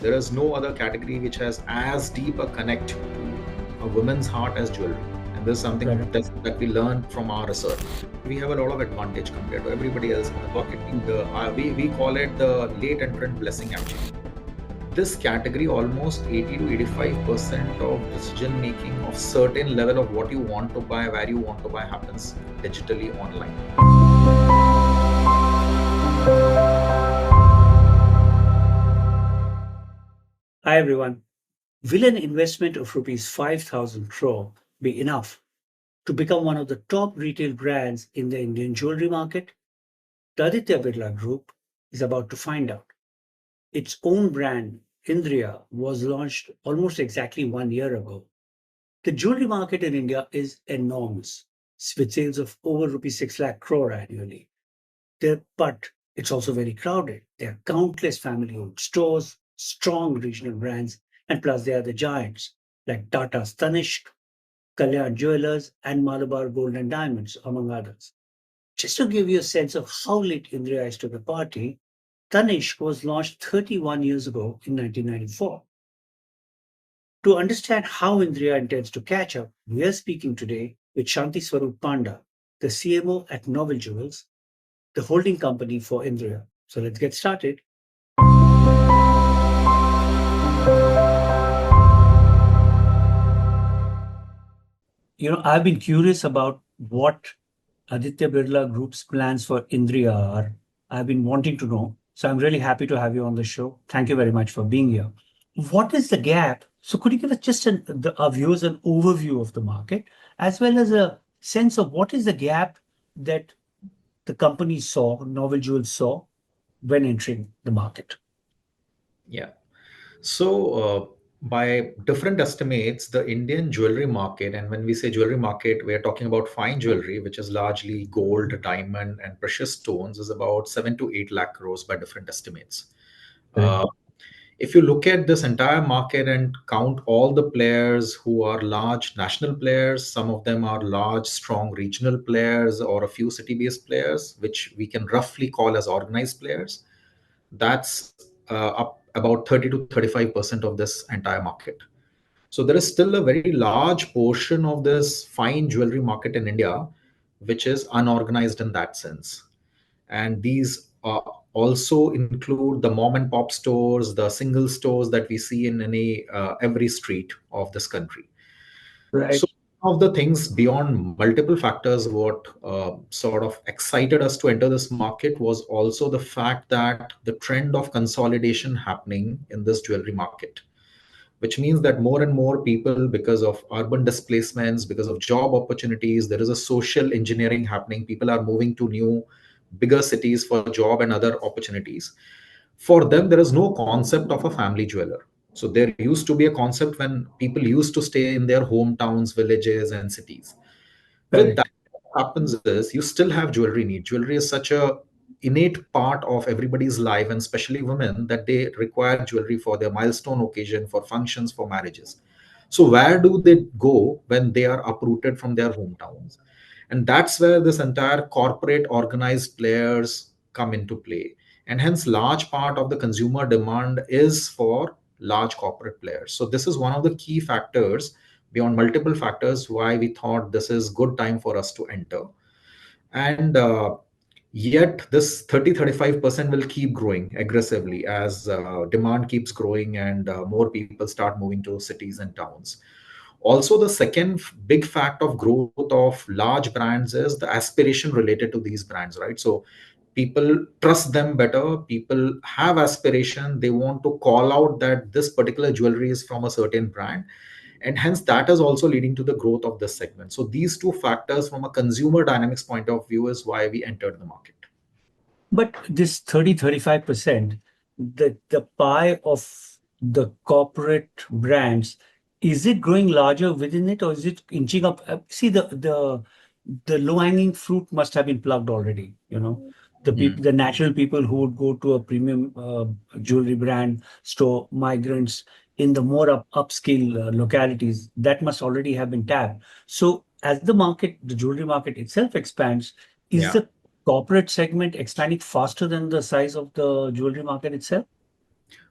There is no other category which has as deep a connect to a woman's heart as jewelry. And this is something that we learned from our research. We have a lot of advantage compared to everybody else in the market. We call it the late entrant blessing actually. This category, almost 80 to 85% of decision making of certain level of what you want to buy, where you want to buy happens digitally online. Hi everyone. Will an investment of rupees 5,000 crore be enough to become one of the top retail brands in the Indian jewelry market? The Aditya Birla Group is about to find out. Its own brand, Indriya, was launched almost exactly 1 year ago. The jewelry market in India is enormous, with sales of over rupees 6 lakh crore annually. But it's also very crowded. There are countless family owned stores, strong regional brands, and plus there are the giants like Tata's Tanishq, Kalyan Jewelers, and Malabar Gold and Diamonds, among others. Just to give you a sense of how late Indriya is to the party, Tanishq was launched 31 years ago in 1994. To understand how Indriya intends to catch up, we are speaking today with Shantiswarup Panda, the CMO at Novel Jewels, the holding company for Indriya. So let's get started. I've been curious about what Aditya Birla Group's plans for Indriya are. I've been wanting to know. So I'm really happy to have you on the show. Thank you very much for being here. What is the gap? So could you give us just our viewers an overview of the market, as well as a sense of what is the gap that the company saw, Novel Jewels saw, when entering the market? Yeah. So, by different estimates, the Indian jewelry market, and when we say jewelry market, we are talking about fine jewelry, which is largely gold, diamond, and precious stones, is about 7 to 8 lakh crores by different estimates. Right. Uh, if you look at this entire market and count all the players who are large national players, some of them are large, strong regional players, or a few city based players, which we can roughly call as organized players, that's up about 30 to 35% of this entire market. So there is still a very large portion of this fine jewelry market in India, which is unorganized in that sense. And these also include the mom and pop stores, the single stores that we see in any every street of this country. Right. So one of the things beyond multiple factors, what sort of excited us to enter this market was also the fact that the trend of consolidation happening in this jewelry market, which means that more and more people, because of urban displacements, because of job opportunities, there is a social engineering happening. People are moving to new, bigger cities for job and other opportunities. For them, there is no concept of a family jeweler. So there used to be a concept when people used to stay in their hometowns, villages, and cities. With that, Correct. what happens is you still have jewelry need. Jewelry is such a innate part of everybody's life, and especially women, that they require jewelry for their milestone occasion, for functions, for marriages. So where do they go when they are uprooted from their hometowns? And that's where this entire corporate organized players come into play. And hence large part of the consumer demand is for large corporate players. So this is one of the key factors, beyond multiple factors, why we thought this is good time for us to enter. And yet this 30-35% will keep growing aggressively as demand keeps growing and more people start moving to cities and towns. Also, the second big fact of growth of large brands is the aspiration related to these brands, right? So people trust them better, people have aspiration, they want to call out that this particular jewelry is from a certain brand, and hence that is also leading to the growth of this segment. So these two factors from a consumer dynamics point of view is why we entered the market. But this 30-35%, the pie of the corporate brands, is it growing larger within it, or is it inching up? See, the low-hanging fruit must have been plugged already, Hmm. the natural people who would go to a premium jewelry brand store, migrants in the more upscale localities, that must already have been tapped. So as the jewelry market itself expands, is Yeah. the corporate segment expanding faster than the size of the jewelry market itself?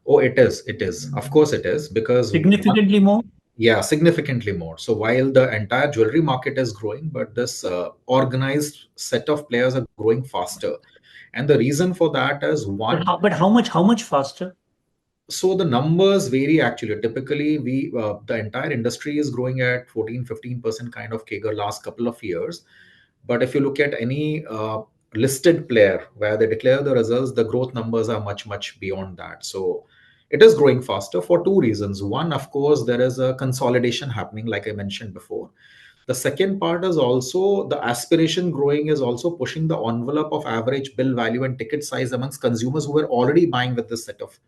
Oh, it is. It is. Of course, it is because one, Significantly more? yeah, significantly more. So while the entire jewelry market is growing, but this organized set of players are growing faster. And the reason for that is one, But how much faster? so the numbers vary actually. Typically, the entire industry is growing at 14-15% kind of CAGR last couple of years. But if you look at any listed player where they declare the results, the growth numbers are much, much beyond that. So it is growing faster for two reasons. One, of course, there is a consolidation happening, like I mentioned before. The second part is also the aspiration growing is also pushing the envelope of average bill value and ticket size amongst consumers who were already buying with this set of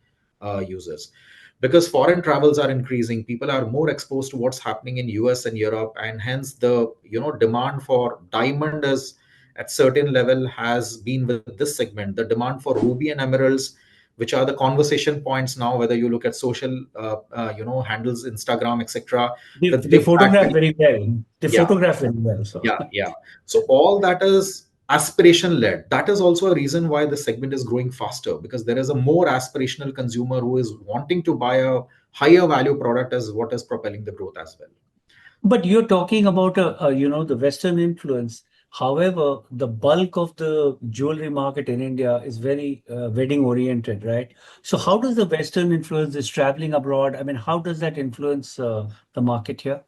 users. Because foreign travels are increasing, people are more exposed to what's happening in US and Europe, and hence the demand for diamond is at certain level has been with this segment. The demand for ruby and emeralds, which are the conversation points now, whether you look at social handles, Instagram, etc., with They big photograph battery. very well. They Yeah, photograph very well. So, yeah. So all that is aspiration led. That is also a reason why the segment is growing faster, because there is a more aspirational consumer who is wanting to buy a higher value product as what is propelling the growth as well. but you're talking about the Western influence. However, the bulk of the jewelry market in India is very wedding oriented, right? So, how does the Western influence this traveling abroad? I mean, how does that influence the market here?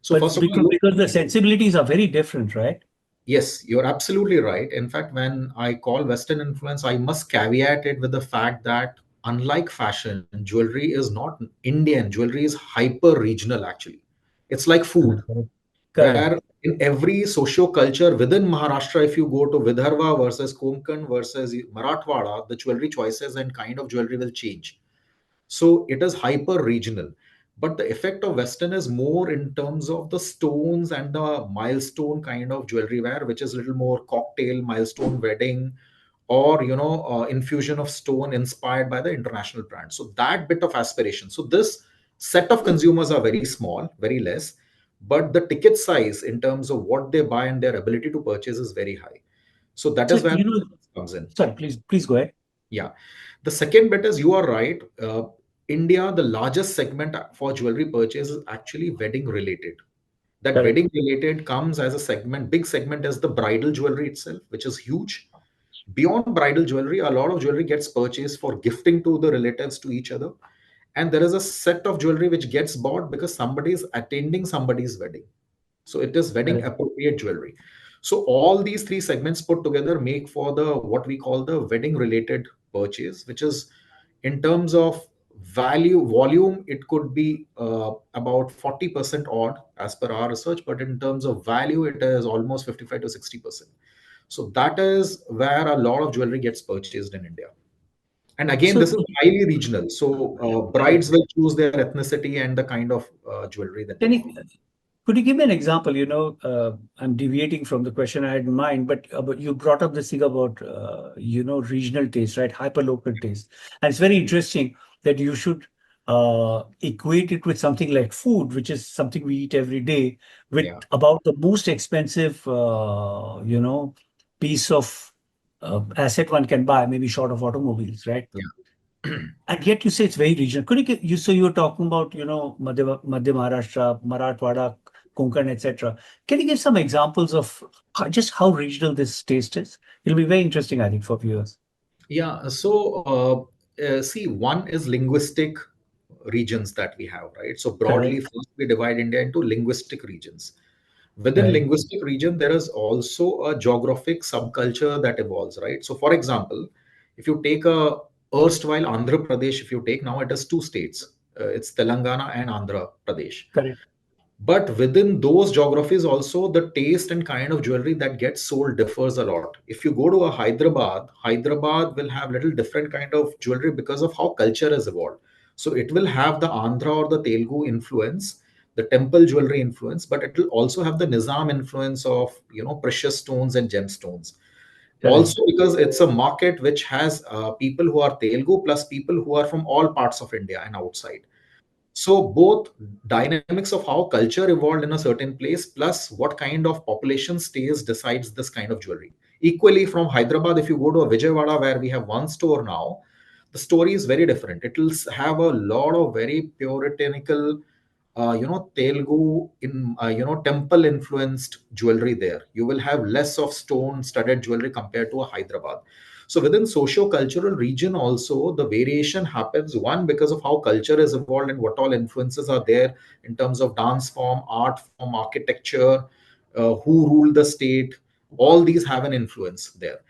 So But first of all, because the sensibilities are very different, right? yes, you're absolutely right. In fact, when I call Western influence, I must caveat it with the fact that unlike fashion, jewelry is not Indian. Jewelry is hyper regional actually. It's like food, Correct. Correct. where in every socio culture within Maharashtra, if you go to Vidarbha versus Konkan versus Marathwada, the jewelry choices and kind of jewelry will change. So it is hyper regional. But the effect of Western is more in terms of the stones and the milestone kind of jewelry wear, which is a little more cocktail, milestone wedding, or infusion of stone inspired by the international brand. So that bit of aspiration. So this set of consumers are very small, very less, but the ticket size in terms of what they buy and their ability to purchase is very high. So that So, is where the difference comes in. sorry, please go ahead. Yeah. The second bit is you are right. India, the largest segment for jewelry purchase is actually wedding related. That Correct. wedding related comes as a segment, big segment as the bridal jewelry itself, which is huge. Beyond bridal jewelry, a lot of jewelry gets purchased for gifting to the relatives to each other. And there is a set of jewelry which gets bought because somebody is attending somebody's wedding. So it is wedding Correct. appropriate jewelry. So all these three segments put together make for the what we call the wedding related purchase, which is in terms of value volume, it could be about 40% odd as per our research, but in terms of value, it is almost 55 to 60%. So that is where a lot of jewelry gets purchased in India. And again, So, this is highly regional. So brides correct. will choose their ethnicity and the kind of jewelry that they Can want. you Could you give me an example? I'm deviating from the question I had in mind, but you brought up this thing about regional taste, right? Hyper local taste, and it's very interesting that you should equate it with something like food, which is something we eat every day, with Yeah, about the most expensive piece of asset one can buy, maybe short of automobiles, right? yeah. And yet you say it's very regional. Could you give, you so you're talking about Madhya Maharashtra, Marathwada, Konkan, etc. Can you give some examples of just how regional this taste is? It'll be very interesting, I think, for viewers. Yeah, so see, one is linguistic regions that we have, right? So broadly, Correct. first we divide India into linguistic regions. Within Right. linguistic region, there is also a geographic subculture that evolves, right? So, for example, if you take a erstwhile Andhra Pradesh, if you take now it is two states, it's Telangana and Andhra Pradesh. Correct. But within those geographies also the taste and kind of jewelry that gets sold differs a lot. If you go to a Hyderabad will have little different kind of jewelry because of how culture has evolved. So it will have the Andhra or the Telugu influence, the temple jewelry influence, but it will also have the Nizam influence of precious stones and gemstones. Correct. Also because it's a market which has people who are Telugu plus people who are from all parts of India and outside. So both dynamics of how culture evolved in a certain place plus what kind of population stays decides this kind of jewelry. Equally from Hyderabad, if you go to a Vijayawada where we have one store now, the story is very different. It will have a lot of very puritanical, Telugu in, temple influenced jewelry there. You will have less of stone studded jewelry compared to a Hyderabad. So within socio-cultural region also, the variation happens, one, because of how culture is evolved and what all influences are there in terms of dance form, art form, architecture, who ruled the state. All these have an influence there.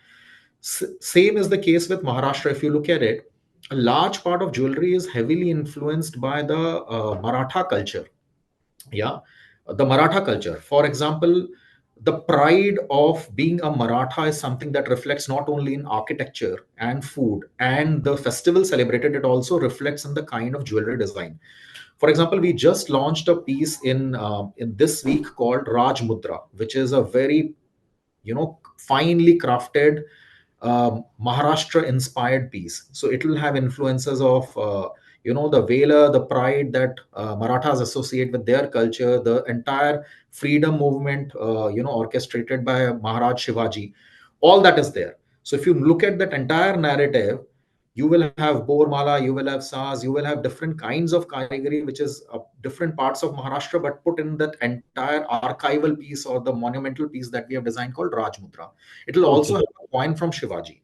Same is the case with Maharashtra. If you look at it, a large part of jewelry is heavily influenced by the Maratha culture. Yeah, the Maratha culture. For example, the pride of being a Maratha is something that reflects not only in architecture and food and the festival celebrated, it also reflects in the kind of jewelry design. For example, we just launched a piece in this week called Raj Mudra, which is a very, finely crafted Maharashtra inspired piece. So it will have influences of the Vela, the pride that Marathas associate with their culture, the entire freedom movement, orchestrated by Maharaj Shivaji. All that is there. So if you look at that entire narrative, you will have Bormala, you will have Saz, you will have different kinds of Karigari, which is different parts of Maharashtra, but put in that entire archival piece or the monumental piece that we have designed called Raj Mudra. It will also Okay. have a coin from Shivaji.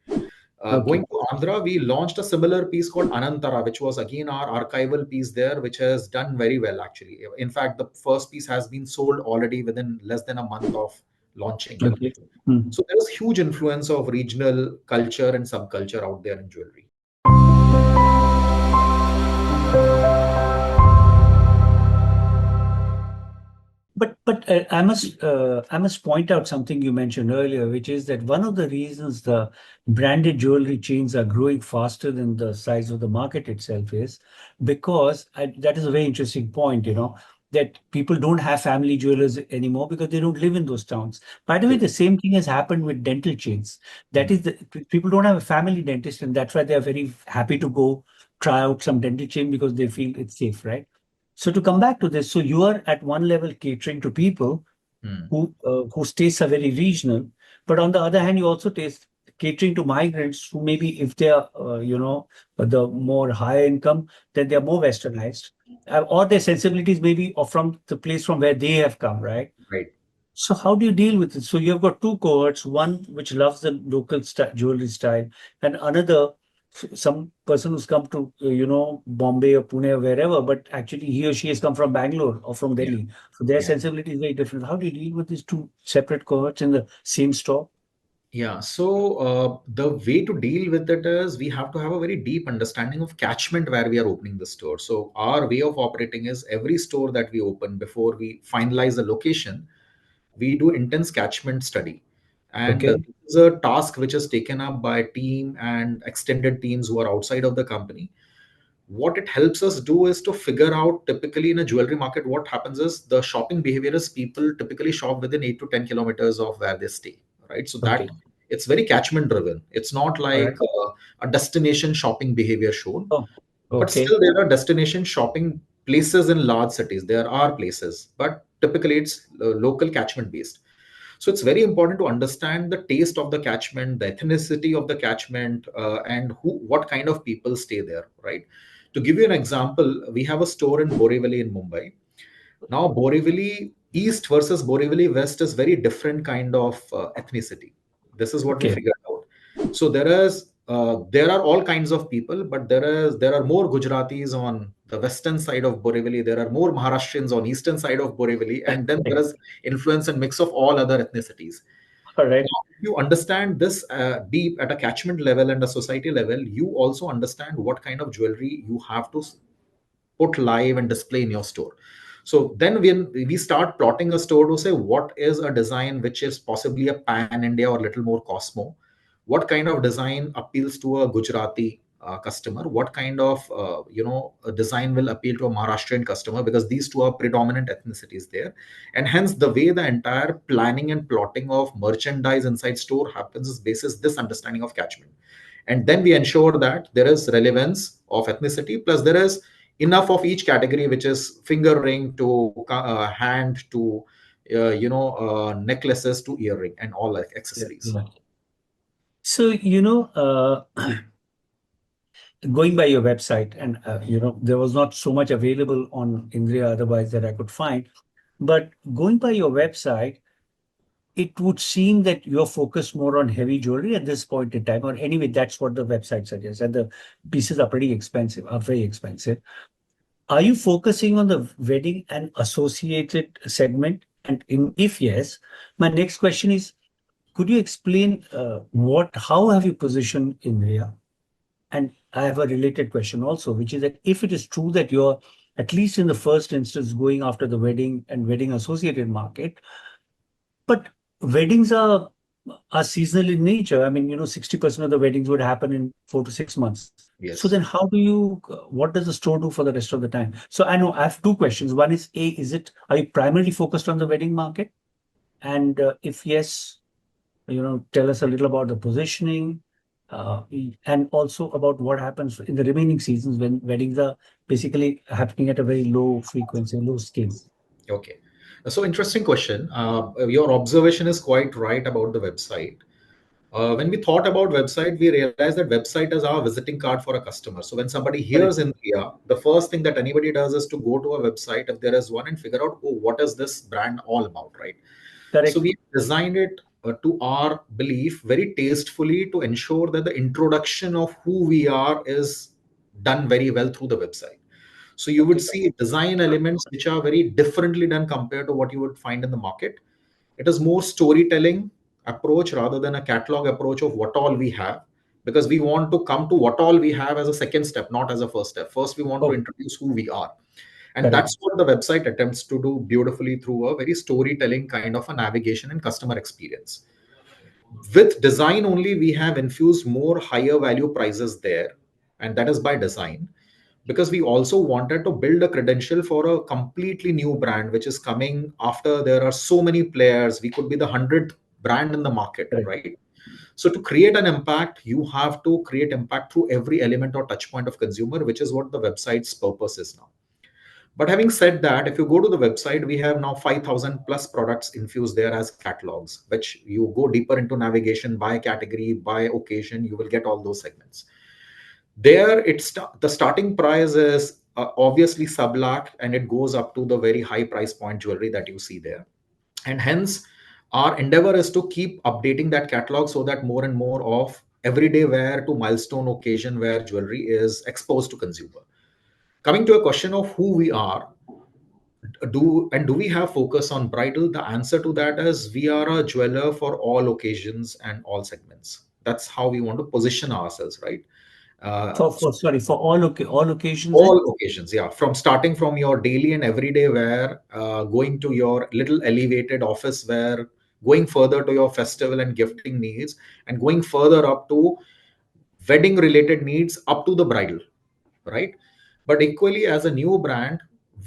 Going Okay. to Andhra, we launched a similar piece called Anantara, which was again our archival piece there, which has done very well actually. In fact, the first piece has been sold already within less than a month of launching it. Okay. Hmm. So there is huge influence of regional culture and subculture out there in jewelry. But I must point out something you mentioned earlier, which is that one of the reasons the branded jewelry chains are growing faster than the size of the market itself is because that is a very interesting point. That people don't have family jewelers anymore because they don't live in those towns. By the way, True. the same thing has happened with dental chains. That Hmm. is, people don't have a family dentist, and that's why they are very happy to go try out some dental chain because they feel it's safe, right? So to come back to this, so you are at one level catering to people Hmm. whose tastes are very regional, but on the other hand, you also taste catering to migrants who maybe if they are, the more high income, then they are more westernized, or their sensibilities maybe or from the place from where they have come, right? Right. So how do you deal with it? So you've got two cohorts, one which loves the local jewelry style, and another some person who's come to Bombay or Pune or wherever, but actually he or she has come from Bangalore or from Yeah. Delhi. So their Yeah. sensibility is very different. How do you deal with these two separate cohorts in the same store? Yeah, so the way to deal with it is we have to have a very deep understanding of catchment where we are opening the store. So our way of operating is every store that we open before we finalize the location, we do intense catchment study. And Okay. this is a task which is taken up by a team and extended teams who are outside of the company. What it helps us do is to figure out, typically in a jewelry market, what happens is the shopping behavior is people typically shop within 8 to 10 kilometers of where they stay, right? So that Okay. it's very catchment driven. It's not All like right. a destination shopping behavior shown, Oh, but okay. still there are destination shopping places in large cities. There are places, but typically it's local catchment based. So it's very important to understand the taste of the catchment, the ethnicity of the catchment, and what kind of people stay there, right? To give you an example, we have a store in Borivali in Mumbai. Now, Borivali East versus Borivali West is very different kind of ethnicity. This is what we Okay. figured out. So there are all kinds of people, but there are more Gujaratis on the western side of Borivali. There are more Maharashtrians on eastern side of Borivali, and then there is influence and mix of all other ethnicities. All right. Now, if you understand this deep at a catchment level and a society level, you also understand what kind of jewelry you have to put live and display in your store. So then when we start plotting a store to say what is a design which is possibly a pan India or little more Cosmo, what kind of design appeals to a Gujarati customer, what kind of a design will appeal to a Maharashtrian customer, because these two are predominant ethnicities there. And hence the way the entire planning and plotting of merchandise inside store happens is basis this understanding of catchment. And then we ensure that there is relevance of ethnicity plus there is enough of each category, which is finger ring to hand to necklaces to earring and all like Yeah. accessories. Yeah. So, going by your website, and there was not so much available on Indriya otherwise that I could find. But going by your website, it would seem that you're focused more on heavy jewelry at this point in time, or anyway, that's what the website suggests. And the pieces are pretty expensive, are very expensive. Are you focusing on the wedding and associated segment? And if yes, my next question is, could you explain how have you positioned Indriya? And I have a related question also, which is that if it is true that you're, at least in the first instance, going after the wedding and wedding associated market, but weddings are seasonal in nature. I mean, 60% of the weddings would happen in 4 to 6 months. So then Yes. how do you, what does the store do for the rest of the time? So I know I have two questions. One is, A, are you primarily focused on the wedding market? And if yes, tell us a little about the positioning, uh, and also about what happens in the remaining seasons when weddings are basically happening at a very low frequency, low scale. Okay. So interesting question. Your observation is quite right about the website. When we thought about website, we realized that website is our visiting card for a customer. So when somebody Correct. hears India, the first thing that anybody does is to go to a website if there is one and figure out, oh, what is this brand all about, right? So Correct. we designed it to our belief very tastefully to ensure that the introduction of who we are is done very well through the website. So you would Okay. see design elements which are very differently done compared to what you would find in the market. It is more storytelling approach rather than a catalog approach of what all we have, because we want to come to what all we have as a second step, not as a first step. First, we want to Oh, introduce who we are. And correct. that's what the website attempts to do beautifully through a very storytelling kind of a navigation and customer experience. With design only, we have infused more higher value prices there, and that is by design, because we also wanted to build a credential for a completely new brand which is coming after there are so many players. We could be the 100th brand in the market, Correct. right? So to create an impact, you have to create impact through every element or touch point of consumer, which is what the website's purpose is now. But having said that, if you go to the website, we have now 5,000 plus products infused there as catalogs, which you go deeper into navigation by category, by occasion, you will get all those segments. There, the starting price is obviously sub lakh, and it goes up to the very high price point jewelry that you see there. And hence, our endeavor is to keep updating that catalog so that more and more of everyday wear to milestone occasion wear jewelry is exposed to consumer. Coming to a question of who we are, do we have focus on bridal? The answer to that is we are a jeweler for all occasions and all segments. That's how we want to position ourselves, right? So For all occasions all then? occasions, yeah, from starting from your daily and everyday wear, going to your little elevated office wear, going further to your festival and gifting needs, and going further up to wedding related needs up to the bridal, right? But equally, as a new brand,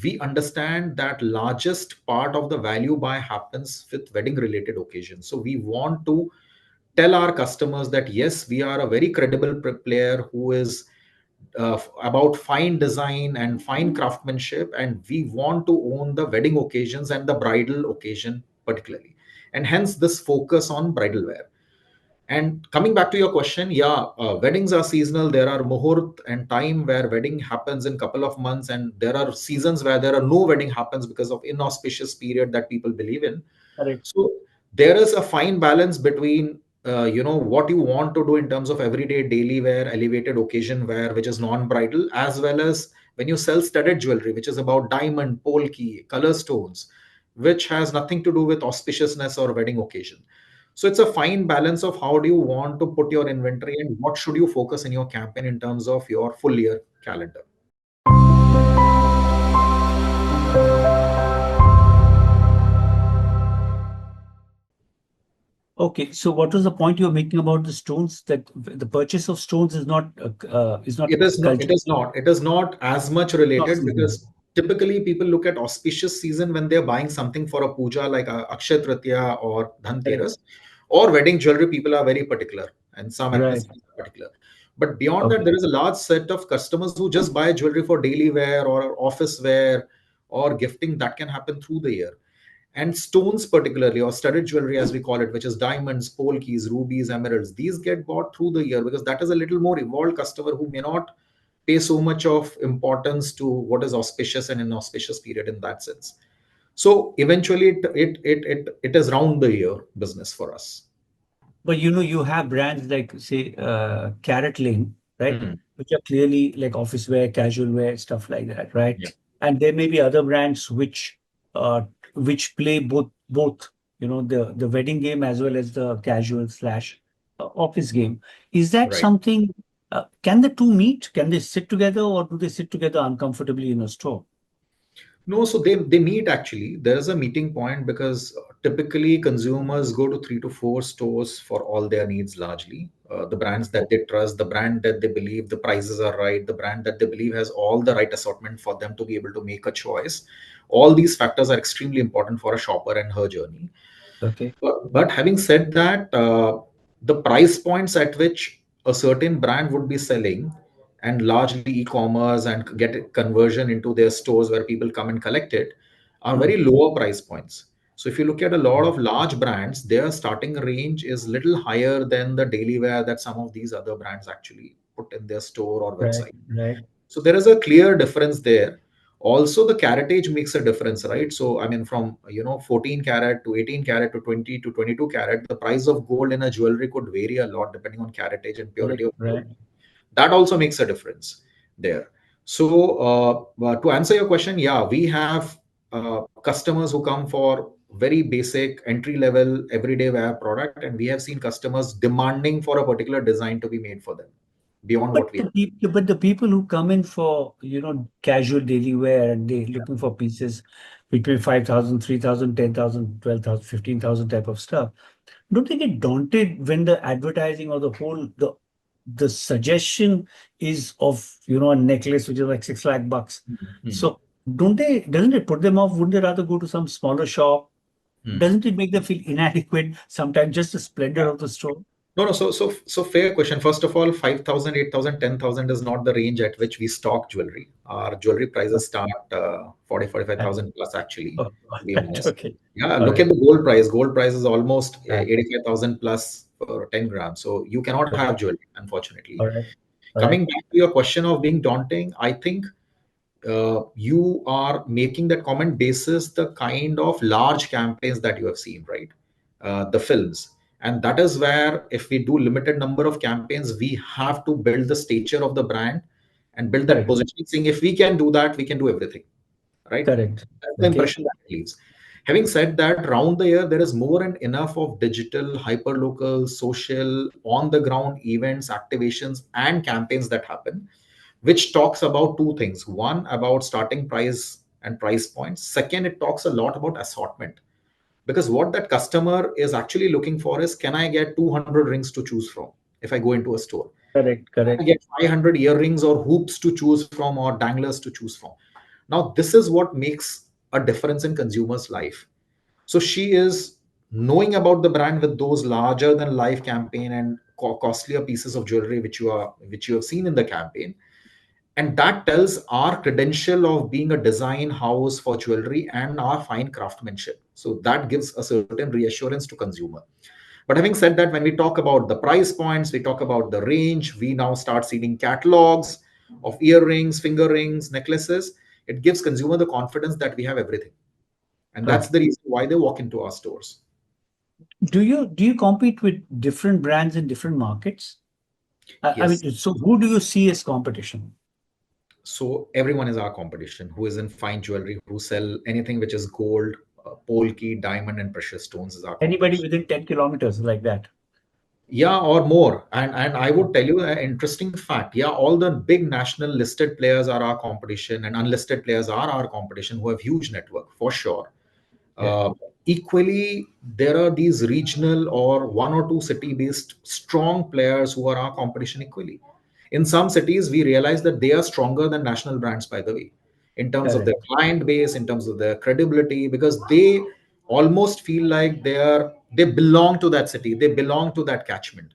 we understand that largest part of the value buy happens with wedding related occasions. So we want to tell our customers that yes, we are a very credible player who is about fine design and fine craftsmanship, and we want to own the wedding occasions and the bridal occasion particularly, and hence this focus on bridal wear. And coming back to your question, yeah, weddings are seasonal. There are muhurt and time where wedding happens in couple of months, and there are seasons where there are no wedding happens because of inauspicious period that people believe in. Correct. So there is a fine balance between what you want to do in terms of everyday daily wear, elevated occasion wear, which is non-bridal, as well as when you sell studded jewelry, which is about diamond, polki, color stones, which has nothing to do with auspiciousness or wedding occasion. So it's a fine balance of how do you want to put your inventory and what should you focus in your campaign in terms of your full year calendar. Okay, so what was the point you were making about the stones? That the purchase of stones is not It is not. It culture. is not. It is not as much Not related seasonal. because typically people look at auspicious season when they're buying something for a puja like a Akshay Tritiya or Correct. Dhanteras, or wedding jewelry. People are very particular, and some Right. ethnicities are particular. But beyond that, Okay. there is a large set of customers who just buy jewelry for daily wear or office wear or gifting that can happen through the year. And stones, particularly, or studded jewelry, as we call it, which is diamonds, polkis, rubies, emeralds, these get bought through the year because that is a little more evolved customer who may not pay so much of importance to what is auspicious and inauspicious period in that sense. So eventually, it is round the year business for us. But you have brands like, say, Carrot Lane, right? Hmm. Which are clearly like office wear, casual wear, stuff like that, right? Yeah. And there may be other brands uh, which play both, the wedding game as well as the casual slash office game. Is that Right. something? Can the two meet? Can they sit together, or do they sit together uncomfortably in a store? No, so they meet actually. There is a meeting point because typically consumers go to 3 to 4 stores for all their needs largely. The brands that they trust, the brand that they believe the prices are right, the brand that they believe has all the right assortment for them to be able to make a choice. All these factors are extremely important for a shopper and her journey. Okay. But having said that, the price points at which a certain brand would be selling, and largely e-commerce and get conversion into their stores where people come and collect it, are Hmm. very lower price points. So if you look at a lot of large brands, their starting range is little higher than the daily wear that some of these other brands actually put in their store or Right, website. right. So there is a clear difference there. Also, the caratage makes a difference, right? So I mean, from 14 carat to 18 carat to 20 to 22 carat, the price of gold in a jewelry could vary a lot depending on caratage and purity Correct, of gold. right. That also makes a difference there. So to answer your question, yeah, we have customers who come for very basic entry level everyday wear product, and we have seen customers demanding for a particular design to be made for them beyond what we have. But the people who come in for, casual daily wear and they're looking for pieces between 5,000, 3,000, 10,000, 12,000, 15,000 type of stuff, don't they get daunted when the advertising or the suggestion is of, a necklace which is like 6 lakh bucks? Mhm. So doesn't it put them off? Wouldn't they rather go to some smaller shop? Mhm. Doesn't it make them feel inadequate sometimes, just the splendor Yeah. of the store? No, no. So fair question. First of all, 5,000, 8,000, 10,000 is not the range at which we stock jewelry. Our jewelry prices start 40, 45,000 plus actually, Oh, to be right, honest. okay. Yeah, All look at right. the gold price. Gold price is almost Right. 85,000 plus for 10 grams. So you cannot have Okay. jewelry, unfortunately. All right. All Coming right. back to your question of being daunting, I think you are making that comment basis the kind of large campaigns that you have seen, right? The films. And that is where, if we do limited number of campaigns, we have to build the stature of the brand and build that Correct. positioning, saying if we can do that, we can do everything, right? Correct. That's the Okay. impression that it leaves. Having said that, around the year, there is more and enough of digital, hyperlocal, social, on the ground events, activations, and campaigns that happen, which talks about two things. One, about starting price and price points. Second, it talks a lot about assortment. Because what that customer is actually looking for is, can I get 200 rings to choose from if I go into a store? Correct. I Correct. get 500 earrings or hoops to choose from or danglers to choose from. Now, this is what makes a difference in consumer's life. So she is knowing about the brand with those larger than life campaign and costlier pieces of jewelry which you have seen in the campaign, and that tells our credential of being a design house for jewelry and our fine craftsmanship. So that gives a certain reassurance to consumer. But having said that, when we talk about the price points, we talk about the range, we now start seeing catalogs of earrings, finger rings, necklaces. It gives consumer the confidence that we have everything, and Huh. that's the reason why they walk into our stores. Do you compete with different brands in different markets? I Yes. mean, so who do you see as competition? So everyone is our competition who is in fine jewelry, who sell anything which is gold, polki, diamond, and precious stones is our Anybody competition. within 10 kilometers like that? Yeah, or more. And I would tell you an interesting fact. Yeah, all the big national listed players are our competition, and unlisted players are our competition who have huge network for sure. Yeah. Uh, Equally, there are these regional or one or two city based strong players who are our competition equally. In some cities, we realize that they are stronger than national brands, by the way, in terms of their Correct. client base, in terms of their credibility, because they almost feel like they belong to that city, they belong to that catchment,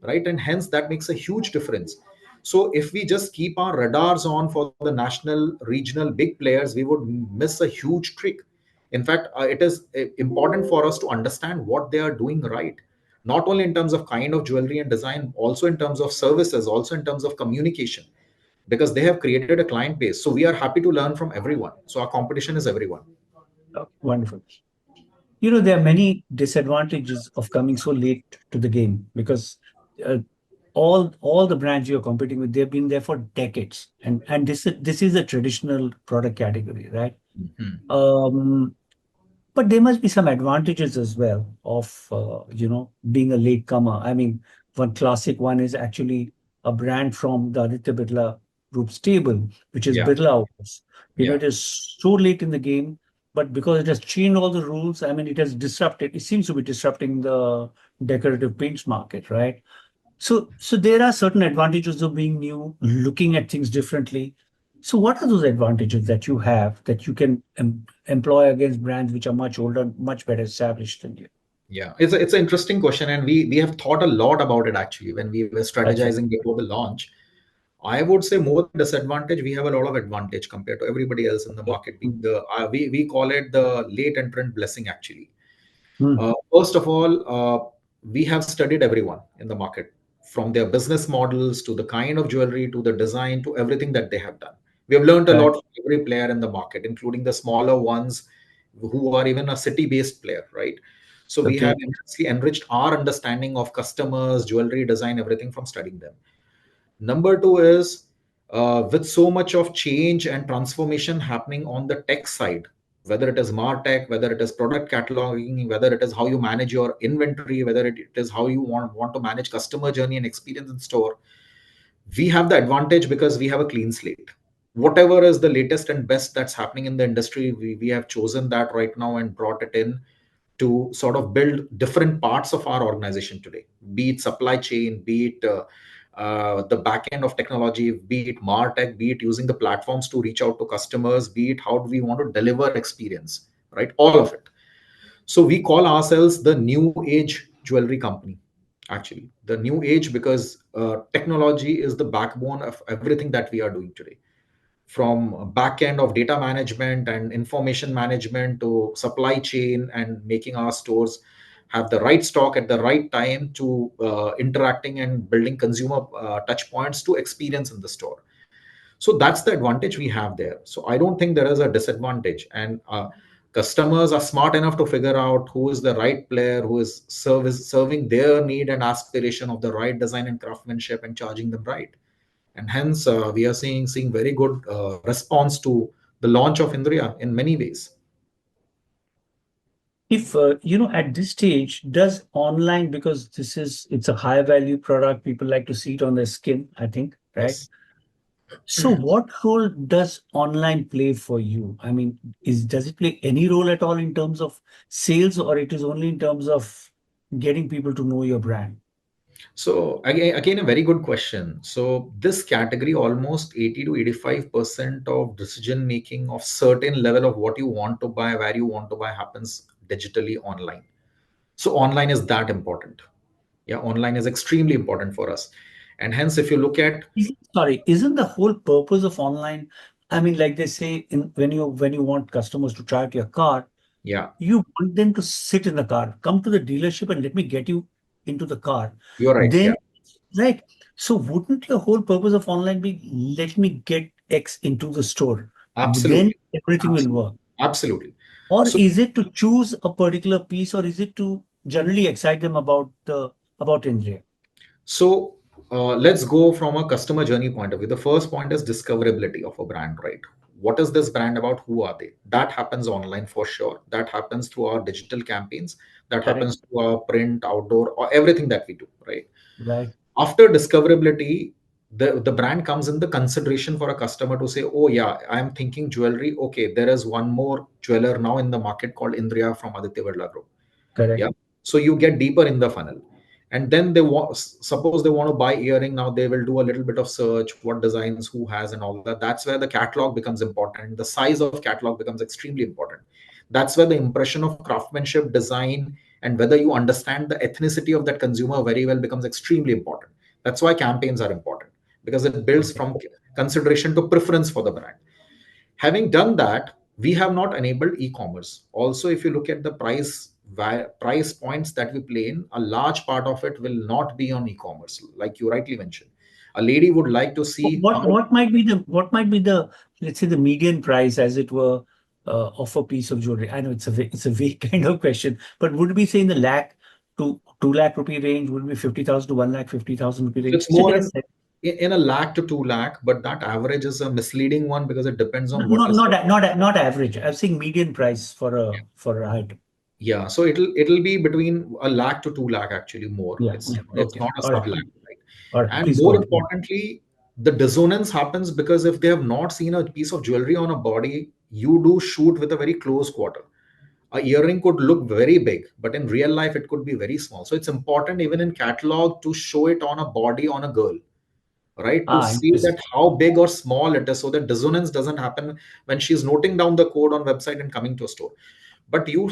right? And hence that makes a huge difference. So if we just keep our radars on for the national, regional big players, we would miss a huge trick. In fact, it is important for us to understand what they are doing right, not only in terms of kind of jewelry and design, also in terms of services, also in terms of communication. because they have created a client base. So we are happy to learn from everyone. So our competition is everyone. Okay, wonderful. There are many disadvantages of coming so late to the game because uh, all the brands you're competing with, they've been there for decades, and this is a traditional product category, right? Mhm. Um, but there must be some advantages as well of being a latecomer. I mean, one classic one is actually a brand from the Aditya Birla Group stable, which is Yeah, Birla House. yeah, It is so late in the game, but because it has changed all the rules, I mean, it has disrupted. It seems to be disrupting the decorative paints market, right? So there are certain advantages of being new, looking at things differently. So what are those advantages that you have that you can employ against brands which are much older, much better established than you? yeah. It's an interesting question, and we have thought a lot about it actually when we were That's right. strategizing before the launch. I would say more than disadvantage, we have a lot of advantage compared to everybody else in the market. Being Mm. the we call it the late entrant blessing actually. Mm. First of all, we have studied everyone in the market, from their business models to the kind of jewelry to the design to everything that they have done. We have learned a Right. lot from every player in the market, including the smaller ones who are even a city-based player, right? So we have Okay. immensely enriched our understanding of customers, jewelry design, everything from studying them. Number two is, with so much of change and transformation happening on the tech side, whether it is martech, whether it is product cataloging, whether it is how you manage your inventory, whether it is how you want to manage customer journey and experience in store, we have the advantage because we have a clean slate. Whatever is the latest and best that's happening in the industry, we have chosen that right now and brought it in to sort of build different parts of our organization today, be it supply chain, be it the back end of technology, be it martech, be it using the platforms to reach out to customers, be it how do we want to deliver experience, right? All of it. So we call ourselves the new age jewelry company. Actually, the new age, because technology is the backbone of everything that we are doing today, from back end of data management and information management to supply chain and making our stores have the right stock at the right time to interacting and building consumer touch points to experience in the store. So that's the advantage we have there. So I don't think there is a disadvantage, and customers are smart enough to figure out who is the right player, who is serving their need and aspiration of the right design and craftsmanship and charging them right. And hence we are seeing very good response to the launch of Indriya in many ways. If at this stage, does online, because it's a high value product, people like to see it on their skin, I think, right? Yes. So what role does online play for you? I mean, does it play any role at all in terms of sales, or it is only in terms of getting people to know your brand? So again, a very good question. So this category, almost 80 to 85% of decision making of certain level of what you want to buy, where you want to buy, happens digitally online. So online is that important. Yeah, online is extremely important for us. And hence, if you look at, Sorry, isn't the whole purpose of online? I mean, like they say, when you want customers to try out your car, yeah, you want them to sit in the car, come to the dealership, and let me get you into the car. you're right. Yeah, Then, right. So, wouldn't your whole purpose of online be let me get X into the store? Then absolutely, everything will absolutely, work. absolutely. Or So is it to choose a particular piece, or is it to generally excite them about Indriya? So let's go from a customer journey point of view. The first point is discoverability of a brand, right? What is this brand about? Who are they? That happens online for sure. That happens through our digital campaigns. That Correct. happens through our print, outdoor, or everything that we do, right? Right. After discoverability, the brand comes in the consideration for a customer to say, oh yeah, I'm thinking jewelry. Okay, there is one more jeweler now in the market called Indriya from Aditya Birla Group. Yeah. Correct. So you get deeper in the funnel, and then they want, suppose they want to buy earring, now they will do a little bit of search, what designs, who has, and all that. That's where the catalog becomes important. The size of catalog becomes extremely important. That's where the impression of craftsmanship, design, and whether you understand the ethnicity of that consumer very well becomes extremely important. That's why campaigns are important, because it builds Okay. from consideration to preference for the brand. Having done that, we have not enabled e-commerce. Also, if you look at the price points that we play in, a large part of it will not be on e-commerce, like you rightly mentioned. A lady would like to see What how. what might be the let's say the median price, as it were, of a piece of jewelry? I know it's a vague kind of question, but would we say in the lakh to 2 lakh rupee range? Would it be 50,000 to 1,50,000 rupee So range? it's Just to more get a sense. in a lakh to 2 lakh, but that average is a misleading one because it depends on what Not is. not average. I'm saying median price for a item. Yeah, so it'll be between a lakh to 2 lakh actually more. Yeah. It's Yeah. it's Okay. not a All sub right. lakh, right? All right. And Please go more ahead. importantly, the dissonance happens because if they have not seen a piece of jewelry on a body, you do shoot with a very close quarter. A earring could look very big, but in real life it could be very small. So it's important even in catalog to show it on a body on a girl, right? To Ah, see that interesting. how big or small it is, so that dissonance doesn't happen when she's noting down the code on website and coming to a store. But you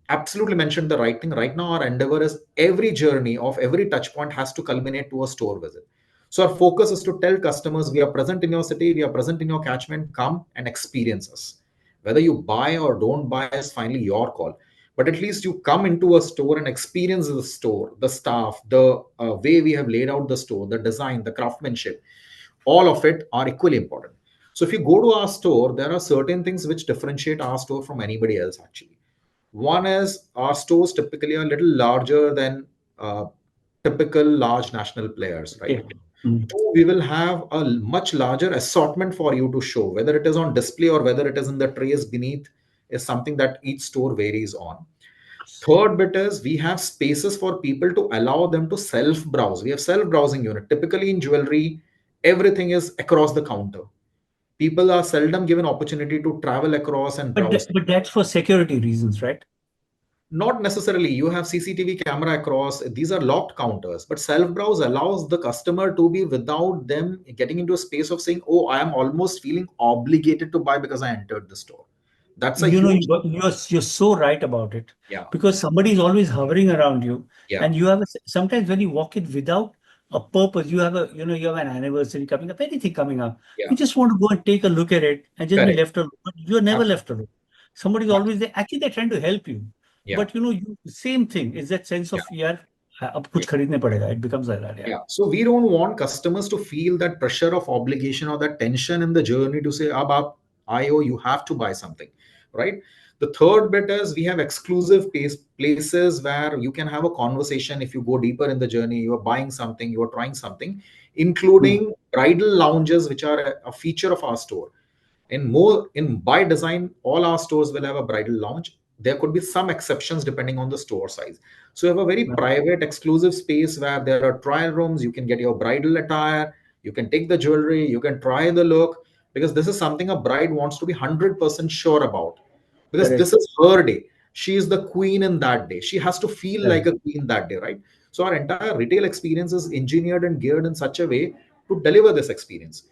absolutely mentioned the right thing. Right now our endeavor is every journey of every touch point has to culminate to a store visit. So our focus is to tell customers we are present in your city, we are present in your catchment, come and experience us. Whether you buy or don't buy is finally your call, but at least you come into a store and experience the store, the staff, the way we have laid out the store, the design, the craftsmanship, all of it are equally important. So if you go to our store, there are certain things which differentiate our store from anybody else actually. One is our stores typically are a little larger than uh, typical large national players, right? Okay. Mm. Two, we will have a much larger assortment for you to show, whether it is on display or whether it is in the trays beneath, is something that each store varies on. Third bit is we have spaces for people to allow them to self browse. We have self browsing unit. Typically in jewelry, everything is across the counter. People are seldom given opportunity to travel across and browse. But that's for security reasons, right? Not necessarily. You have CCTV camera across. These are locked counters, but self browse allows the customer to be without them getting into a space of saying, "Oh, I am almost feeling obligated to buy because I entered the store." That's a You know, huge. you're so right about it, Yeah, because somebody is always hovering around you, yeah, and sometimes when you walk in without a purpose, you have an anniversary coming up, anything coming up, yeah. you just want to go and take a look at it and just be Correct. left alone. But you're never Absolutely. left alone. Somebody's always there. Actually, they're trying to help you, Yeah, but same thing is that sense yeah. of yaar, ab kuch kharidne padega. It becomes like that. Yeah. Yeah. So we don't want customers to feel that pressure of obligation or that tension in the journey to say, Ab, IO, you have to buy something, right? The third bit is we have exclusive places where you can have a conversation. If you go deeper in the journey, you are buying something, you are trying something, Hmm. including bridal lounges, which are a feature of our store. In by design, all our stores will have a bridal lounge. There could be some exceptions depending on the store size. So you have a very Yeah. private exclusive space where there are trial rooms. You can get your bridal attire, you can take the jewelry, you can try the look, because this is something a bride wants to be 100% sure about, because Correct. this is her day. She is the queen in that day. She has to feel like Correct. a queen that day, right? So our entire retail experience is engineered and geared in such a way to deliver this experience.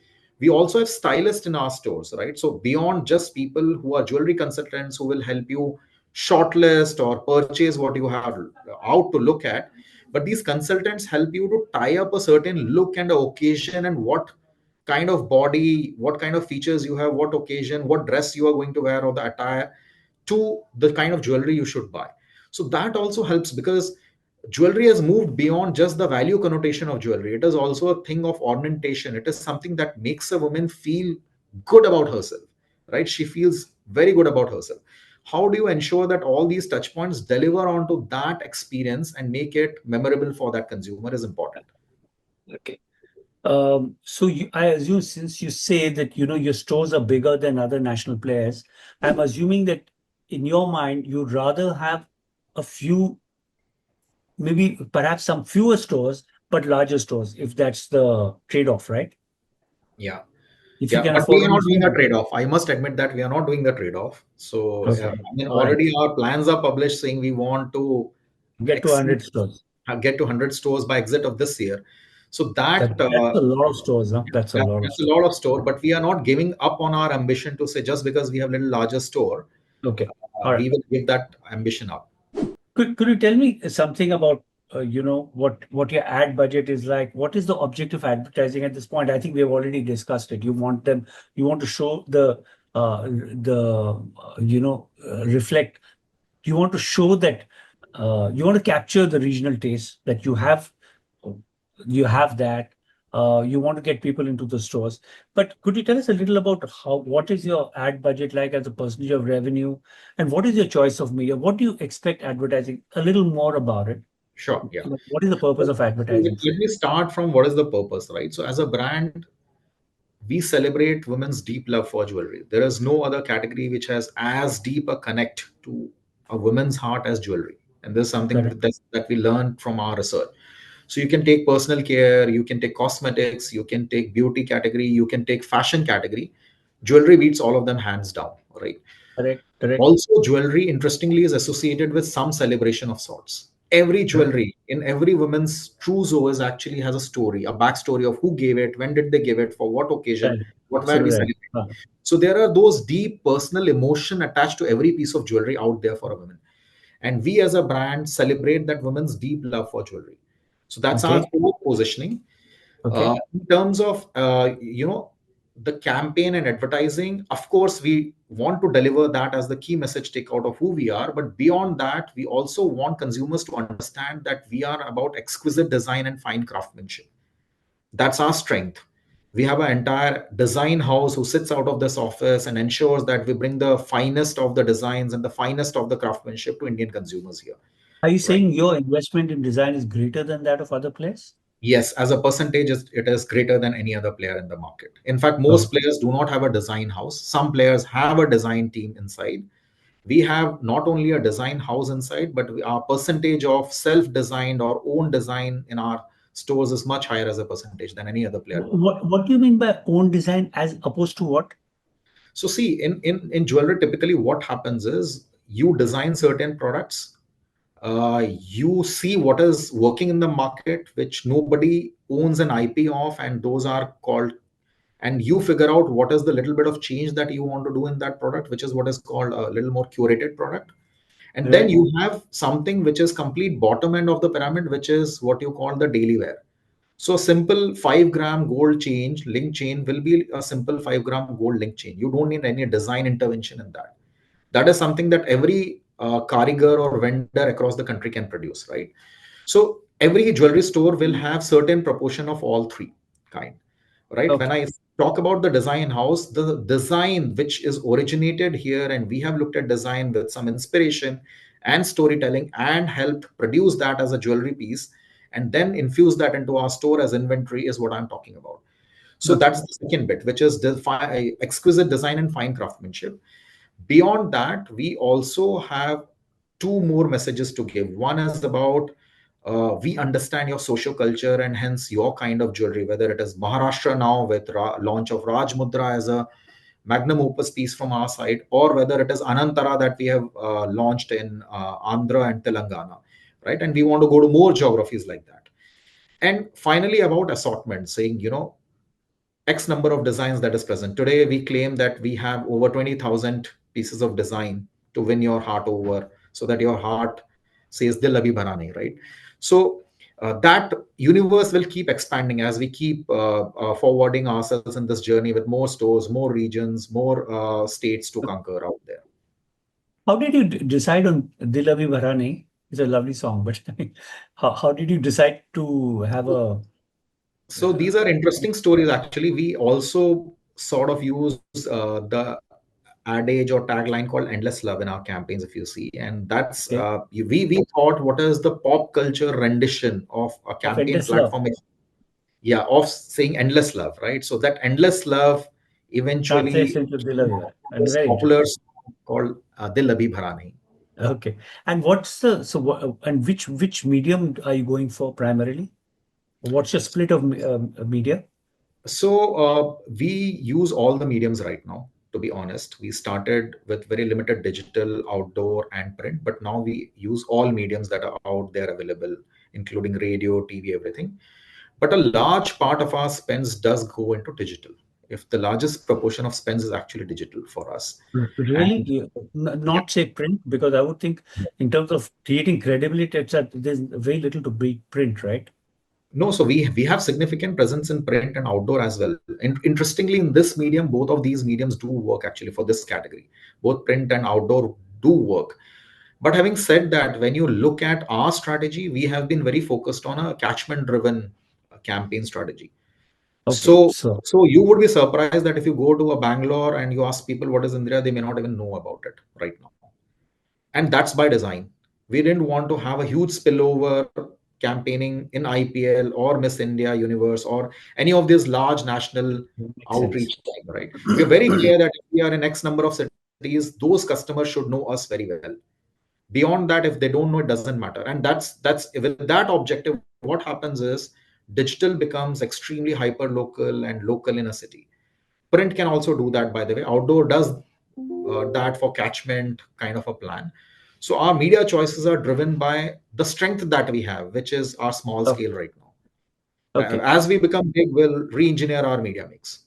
We also have stylists in our stores, right? So beyond just people who are jewelry consultants who will help you shortlist or purchase what you have out to look at, but these consultants help you to tie up a certain look and occasion, and what kind of body, what kind of features you have, what occasion, what dress you are going to wear, or the attire, to the kind of jewelry you should buy. So that also helps, because jewelry has moved beyond just the value connotation of jewelry. It is also a thing of ornamentation. It is something that makes a woman feel good about herself, right? She feels very good about herself. How do you ensure that all these touch points deliver onto that experience and make it memorable for that consumer is important. Okay. So I assume, since you say that your stores are bigger than other national players, I'm assuming that in your mind you'd rather have a few, maybe perhaps some fewer stores, but larger stores, if that's the trade-off, right? Yeah. If you Yeah, can but we afford are only not doing a few. trade-off. I must admit that we are not doing the trade-off. So, Okay. I mean, All right. already our plans are published saying we want to Get to exceed, 100 stores. get to 100 stores by exit of this year. So that That's a lot of stores, huh? That's a lot of that's a stores. lot of store, but we are not giving up on our ambition to say just because we have little larger store, Okay. All right. we will give that ambition up. Could you tell me something about what your ad budget is like? What is the objective advertising at this point? I think we have already discussed it. You want to show reflect. You want to show that you want to capture the regional taste that you have that. You want to get people into the stores. But could you tell us a little about what is your ad budget like as a percentage of revenue, and what is your choice of media? What do you expect advertising? A little more about it. Sure, yeah. What is the purpose So of advertising? let me start from what is the purpose, right? So as a brand, we celebrate women's deep love for jewelry. There is no other category which has as deep a connect to a woman's heart as jewelry. And this is something Correct. that we learned from our research. So you can take personal care, you can take cosmetics, you can take beauty category, you can take fashion category. Jewelry beats all of them hands down, right? Correct. Correct. Also, jewelry, interestingly, is associated with some celebration of sorts. Every Correct. jewelry in every woman's trousseau is actually has a story, a backstory of who gave it, when did they give it, for what occasion, Correct. what were we Absolutely right. celebrating. So there are those deep personal emotion attached to every piece of jewelry out there for a woman. And we as a brand celebrate that woman's deep love for jewelry. So that's our Okay. core positioning. Okay. In terms of the campaign and advertising, of course we want to deliver that as the key message take out of who we are, but beyond that we also want consumers to understand that we are about exquisite design and fine craftsmanship. That's our strength. We have an entire design house who sits out of this office and ensures that we bring the finest of the designs and the finest of the craftsmanship to Indian consumers here, Are you right? saying your investment in design is greater than that of other players? Yes, as a percentage, it is greater than any other player in the market. In fact, most Oh. players do not have a design house. Some players have a design team inside. We have not only a design house inside, but our percentage of self-designed or own design in our stores is much higher as a percentage than any other player in the market. What do you mean by own design as opposed to what? So see, in jewelry, typically what happens is you design certain products, you see what is working in the market, which nobody owns an IP of, and those are called, and you figure out what is the little bit of change that you want to do in that product, which is what is called a little more curated product. And then Right. you have something which is complete bottom end of the pyramid, which is what you call the daily wear. So simple 5 gram gold change link chain will be a simple 5 gram gold link chain. You don't need any design intervention in that. That is something that every karigar or vendor across the country can produce, right? So every jewelry store will have certain proportion of all three kind, right? When Okay. I talk about the design house, the design which is originated here, and we have looked at design with some inspiration and storytelling and helped produce that as a jewelry piece and then infuse that into our store as inventory is what I'm talking about. So Okay. that's the second bit, which is exquisite design and fine craftsmanship. Beyond that, we also have two more messages to give. One is about we understand your social culture and hence your kind of jewelry, whether it is Maharashtra now with launch of Raj Mudra as a magnum opus piece from our side, or whether it is Anantara that we have launched in Andhra and Telangana, right? And we want to go to more geographies like that. And finally, about assortment, saying, X number of designs that is present. Today, we claim that we have over 20,000 pieces of design to win your heart over so that your heart says, Dil abhi bhara nahi, right? So, that universe will keep expanding as we keep forwarding ourselves in this journey with more stores, more regions, more states to conquer out there. How did you decide on Dil Abhi Bhara Nahi? It's a lovely song, but how did you decide to have a So uh, these are interesting stories. Actually, we also sort of use the adage or tagline called "endless love" in our campaigns, if you see, and that's okay, we thought what is the pop culture rendition of a of campaign endless love platform? Yeah, of saying endless love, right? So that endless love translates eventually into Dil Abhi Bhara? And this very popular interesting. song called "Dil Abhi Bhara Nahi." Okay. And what's the so what, and which medium are you going for primarily? What's your split of media? So we use all the mediums right now. To be honest, we started with very limited digital, outdoor, and print, but now we use all mediums that are out there available, including radio, TV, everything. But a large part of our spends does go into digital. If the largest proportion of spends is actually digital for us, Really? and yeah, Not say print, because I would think in terms of creating credibility, there's very little to beat print, right? no, so we have significant presence in print and outdoor as well. And interestingly, in this medium, both of these mediums do work actually for this category. Both print and outdoor do work. But having said that, when you look at our strategy, we have been very focused on a catchment driven campaign strategy. Okay. So you would be surprised that if you go to a Bangalore and you ask people what is Indriya, they may not even know about it right now. And that's by design. We didn't want to have a huge spillover campaigning in IPL or Miss India Universe or any of these large national makes sense. outreach time, right? We are very clear that if we are in X number of cities, those customers should know us very well. Beyond that, if they don't know, it doesn't matter. And that's with that objective, what happens is digital becomes extremely hyper local and local in a city. Print can also do that, by the way. Outdoor does that for catchment kind of a plan. So our media choices are driven by the strength that we have, which is our small Okay. scale right now. Okay. As we become big, we'll re-engineer our media mix.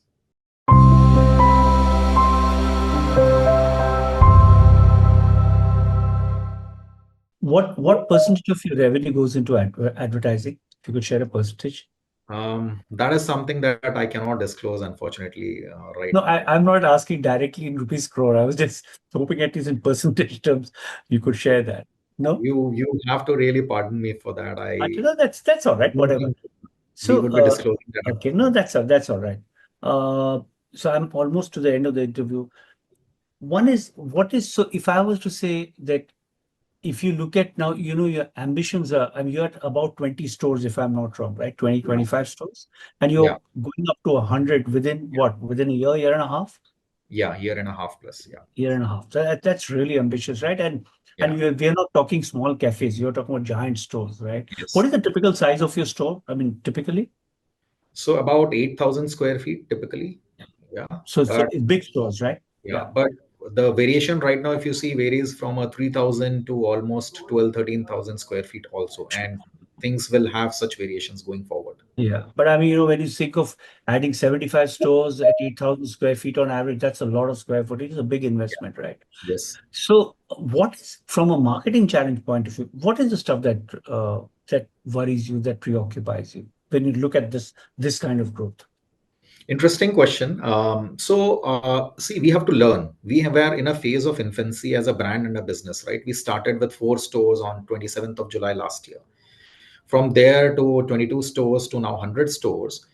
What percentage of your revenue goes into advertising? If you could share a percentage. That is something that I cannot disclose, unfortunately, right No, now. I'm not asking directly in rupees crore. I was just hoping at least in percentage terms you could share that. No? You have to really pardon me for that. You know, that's all right. Don't Whatever. think we So, would be disclosing that okay, no, that's all right. Uh, so I'm almost to the end of the interview. One is what is so if I was to say that if you look at now, you know, your ambitions are, I mean, you're at about 20 stores, if I'm not wrong, right? 20, now. 25 stores, and Yeah, you're going up to 100 within what? Within a year and a half? yeah, year and a half plus. Yeah, Year and a half. So that's really ambitious, right? And yeah, we're not talking small cafes. You're talking about giant stores, right? What yes. is the typical size of your store? I mean, typically. So about 8,000 square feet typically. Yeah, So but it's big stores, right? yeah, Yeah. but the variation right now, if you see, varies from a 3,000 to almost 12, 13,000 square feet also. And things will have such variations going forward. Yeah. But I mean, you know, when you think of adding 75 stores at 8,000 square feet on average, that's a lot of square footage. It's a big Yeah. investment, right? Yes. So, what is, from a marketing challenge point of view, what is the stuff that worries you, that preoccupies you when you look at this kind of growth? Interesting question. See, we have to learn. We were in a phase of infancy as a brand and a business, right? We started with 4 stores on 27th of July last year. From there to 22 stores to now 100 stores.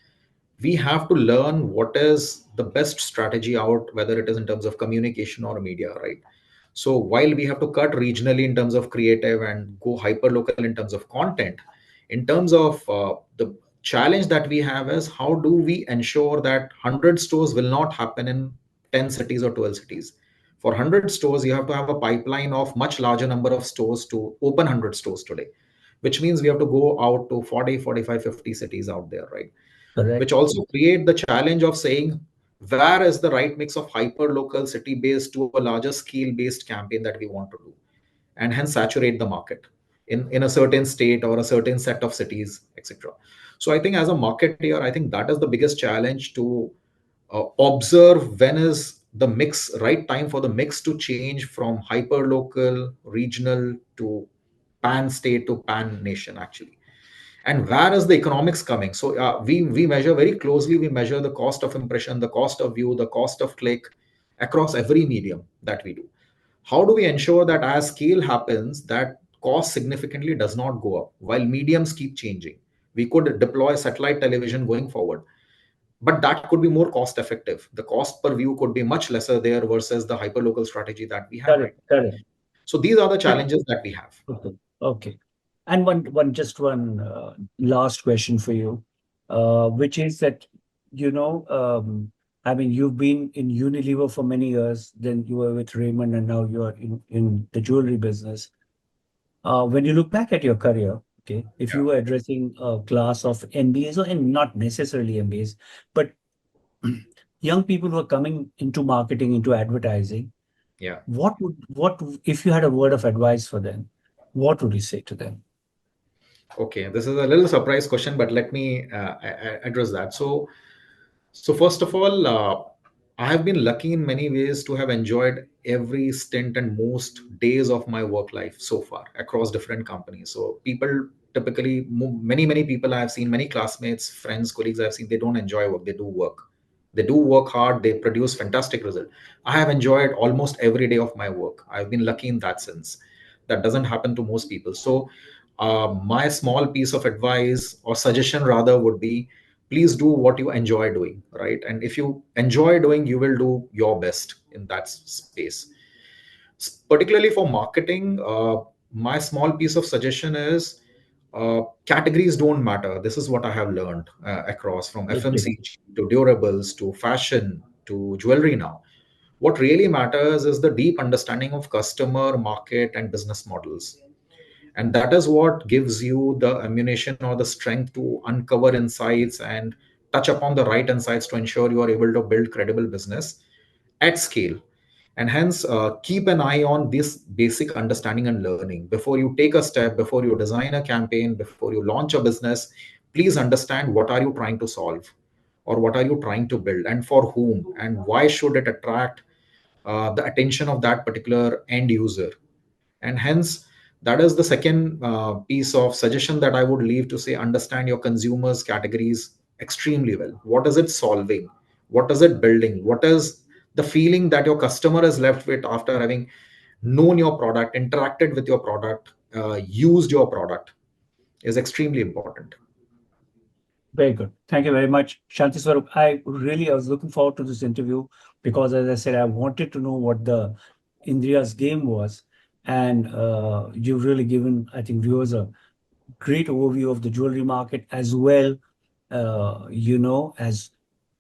We have to learn what is the best strategy out, whether it is in terms of communication or media, right? So while we have to cut regionally in terms of creative and go hyper local in terms of content, in terms of the challenge that we have is how do we ensure that 100 stores will not happen in 10 cities or 12 cities. For 100 stores you have to have a pipeline of much larger number of stores to open 100 stores today, which means we have to go out to 40, 45, 50 cities out there, right? Which Correct. also create the challenge of saying where is the right mix of hyper local city based to a larger scale based campaign that we want to do, and hence saturate the market in a certain state or a certain set of cities, etc. So I think as a marketeer, I think that is the biggest challenge to observe when is the mix right time for the mix to change from hyper local regional to pan state to pan nation actually. And where is the economics coming? So we measure very closely. We measure the cost of impression, the cost of view, the cost of click across every medium that we do. How do we ensure that as scale happens, that cost significantly does not go up while mediums keep changing? We could deploy satellite television going forward, but that could be more cost effective. The cost per view could be much lesser there versus the hyperlocal strategy that we have right Correct. now. Correct. So these are the But challenges that we have. okay. Okay. And one last question for you, which is that, you know, I mean, you've been in Unilever for many years, then you were with Raymond, and now you're in the jewelry business. When you look back at your career, okay, if Yeah. you were addressing a class of MBAs, or and not necessarily MBAs, but young people who are coming into marketing, into advertising, Yeah. what if you had a word of advice for them, what would you say to them? Okay, this is a little surprise question, but let me address that. So first of all, I have been lucky in many ways to have enjoyed every stint and most days of my work life so far across different companies. So people typically, many people I have seen, many classmates, friends, colleagues I have seen, they don't enjoy work, they do work. They do work hard, they produce fantastic result. I have enjoyed almost every day of my work. I've been lucky in that sense. That doesn't happen to most people. So my small piece of advice or suggestion rather would be, please do what you enjoy doing, right? And if you enjoy doing, you will do your best in that space. Particularly for marketing, my small piece of suggestion is, categories don't matter. This is what I have learned across, from Okay. FMCG to durables to fashion to jewelry now. What really matters is the deep understanding of customer, market, and business models. And that is what gives you the ammunition or the strength to uncover insights and touch upon the right insights to ensure you are able to build credible business at scale. And hence, keep an eye on this basic understanding and learning before you take a step, before you design a campaign, before you launch a business. Please understand, what are you trying to solve, or what are you trying to build, and for whom, and why should it attract the attention of that particular end user. And hence, that is the second piece of suggestion that I would leave, to say, understand your consumers categories extremely well. What is it solving? What is it building? What is the feeling that your customer is left with after having known your product, interacted with your product, used your product, is extremely important. Very good. Thank you very much, Shanti Swarup. I was looking forward to this interview because, as I said, I wanted to know what the Indriya's game was, and you've really given, I think, viewers a great overview of the jewelry market as well, as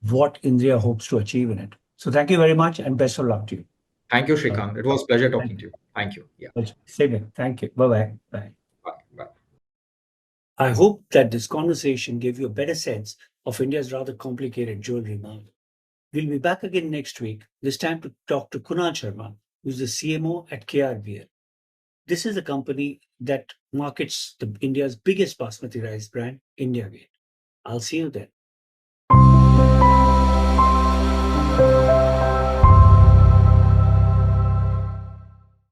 what Indriya hopes to achieve in it. So, thank you very much, and best of luck to you. Thank you, Uh, Shrikant. It was pleasure thank talking you. to you. Thank you. Yeah. Same here. Thank you. Bye bye. Bye. Bye. Bye. I hope that this conversation gave you a better sense of India's rather complicated jewelry market. We'll be back again next week, this time to talk to Kunal Sharma, who's the CMO at KRBL. This is a company that markets India's biggest basmati rice brand, India Gate. I'll see you then.